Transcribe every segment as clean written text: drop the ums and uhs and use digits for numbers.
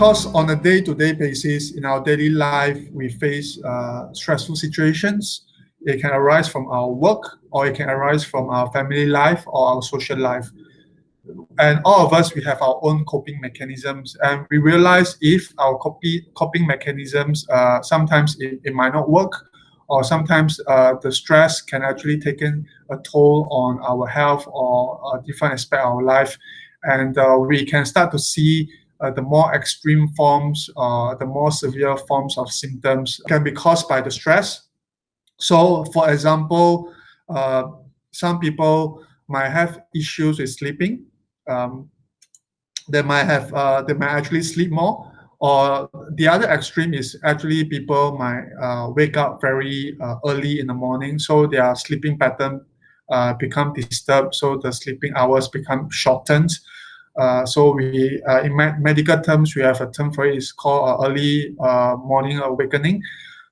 course, on a day-to-day basis, in our daily life, we face stressful situations. It can arise from our work, or it can arise from our family life or our social life. And all of us, we have our own coping mechanisms, and we realize if our coping mechanisms, sometimes it might not work, or sometimes the stress can actually take a toll on our health or a different aspect of our life. And we can start to see the more extreme forms, the more severe forms of symptoms can be caused by the stress. So, for example, some people might have issues with sleeping. They might actually sleep more. Or the other extreme is actually people might wake up very early in the morning, so their sleeping pattern become disturbed, so the sleeping hours become shortened. So we, in medical terms, we have a term for it. It's called early morning awakening.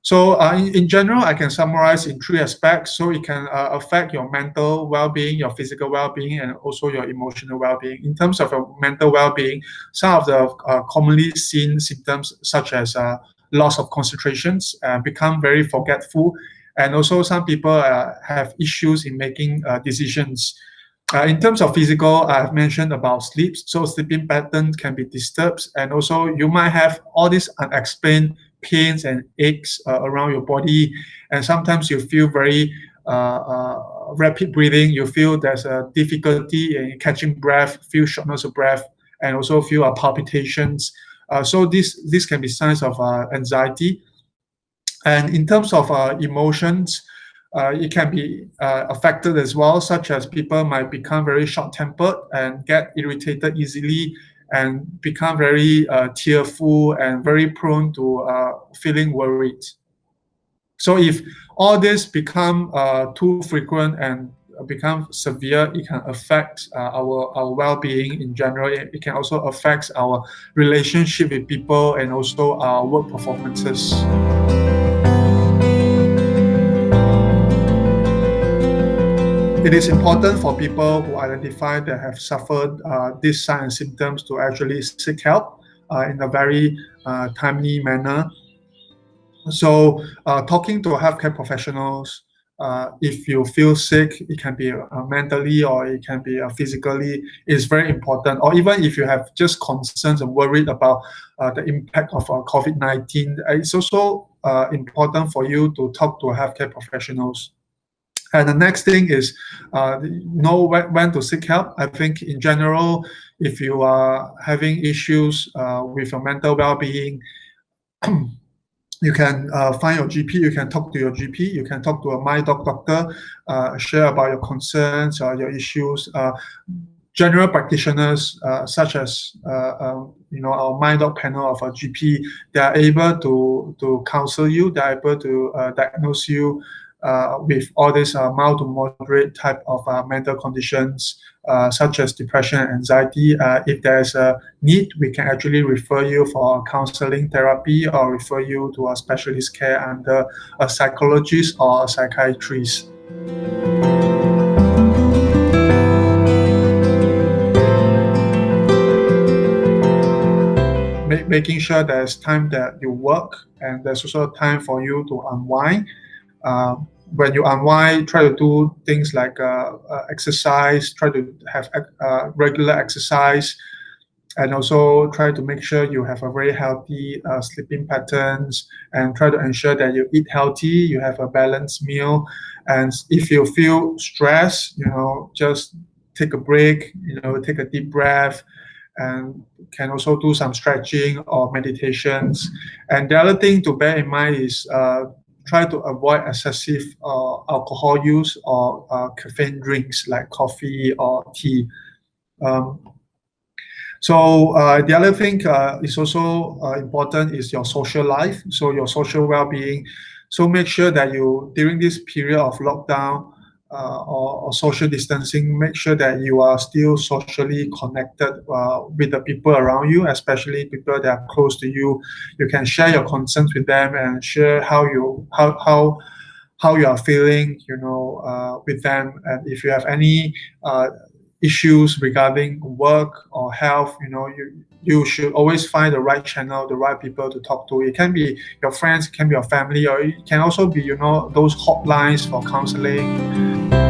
So in general, I can summarize in three aspects. So it can affect your mental well-being, your physical well-being, and also your emotional well-being. In terms of your mental well-being, some of the commonly seen symptoms, such as loss of concentrations, become very forgetful, and also some people have issues in making decisions. In terms of physical, I've mentioned about sleep. So sleeping pattern can be disturbed, and also you might have all these unexplained pains and aches around your body, and sometimes you feel very rapid breathing. You feel there's a difficulty in catching breath, feel shortness of breath, and also feel palpitations. So this can be signs of anxiety. And in terms of emotions, it can be affected as well, such as people might become very short-tempered and get irritated easily, and become very tearful and very prone to feeling worried. So if all this become too frequent and become severe, it can affect our well-being in general. It can also affect our relationship with people and also our work performances. It is important for people who identify that have suffered these signs and symptoms to actually seek help in a very timely manner. So talking to healthcare professionals, if you feel sick, it can be mentally or it can be physically, is very important. Or even if you have just concerns and worried about the impact of COVID-19, it's also important for you to talk to healthcare professionals. And the next thing is know when to seek help. I think in general, if you are having issues with your mental well-being, you can find your GP, you can talk to your GP, you can talk to a MyDoc doctor, share about your concerns or your issues. General practitioners, such as our MyDoc panel of a GP, they are able to counsel you, they are able to diagnose you with all these mild to moderate type of mental conditions, such as depression and anxiety. If there's a need, we can actually refer you for counseling therapy or refer you to a specialist care under a psychologist or a psychiatrist. Making sure there's time that you work, and there's also time for you to unwind. When you unwind, try to do things like exercise, try to have regular exercise, and also try to make sure you have a very healthy sleeping patterns, and try to ensure that you eat healthy, you have a balanced meal. And if you feel stressed, just take a break, take a deep breath, and can also do some stretching or meditations. And the other thing to bear in mind is try to avoid excessive alcohol use or caffeine drinks like coffee or tea. So the other thing is also important is your social life, so your social well-being. So make sure that you, during this period of lockdown or social distancing, make sure that you are still socially connected with the people around you, especially people that are close to you. You can share your concerns with them and share how you are feeling, with them. And if you have any issues regarding work or health, you should always find the right channel, the right people to talk to. It can be your friends, it can be your family, or it can also be those hotlines for counseling.